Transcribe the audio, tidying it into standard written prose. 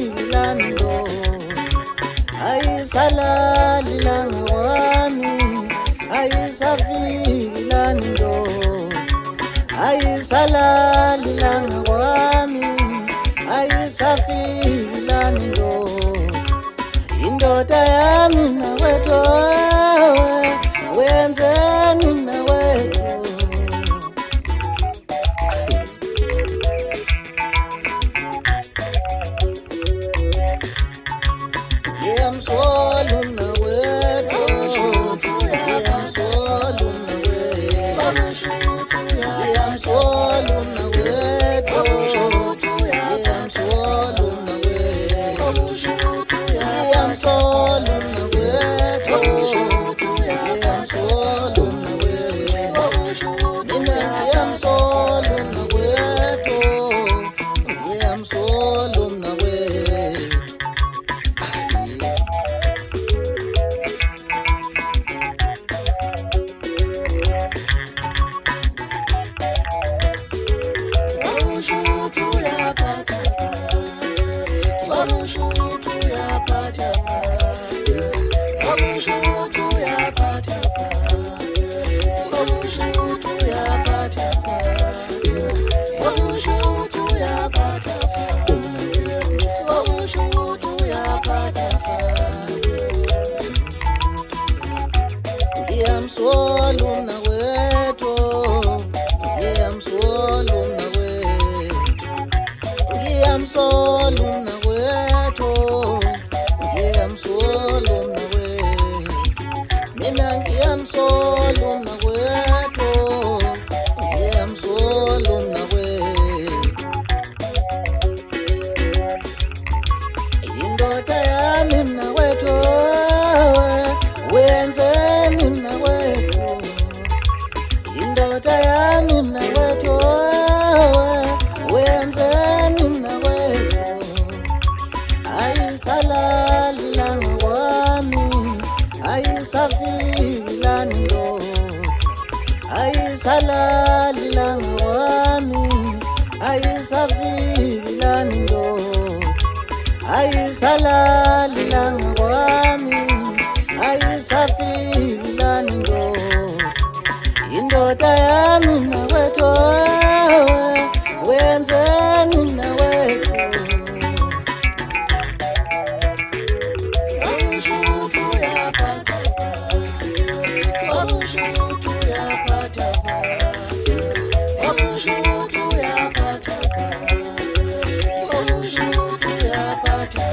ayisafilani ndo, ayisalali langa wami, ayisafilani ndo, ayisalali langa wami, ayisafilani ndo, indoda yami nawethu wenzeni nawethu. Yamsolu nawethu, yamsolu nawethu, yamsolu nawethu, yamsolu nawethu, yamsolu nawethu, yamsolu nawethu, mina yamsolu nawethu, yamsolu nawethu. Yamsolu nawethu, yamsolu nawethu, yamsolu nawethu, yamsolu nawethu, mina ngiyamsolu nawethu, yamsolu nawethu, indoda yami nawethu wenzeni nawethu, indoda yami nawethu wenzeni nawethu, ayisalali langa wami, ayisafilani ndo, ayisalali langa wami, ayisafilani ndo, ayisalali langa wami, ayisafilani ndo, indoda yami nawethu wenzeni nawethu. Yapata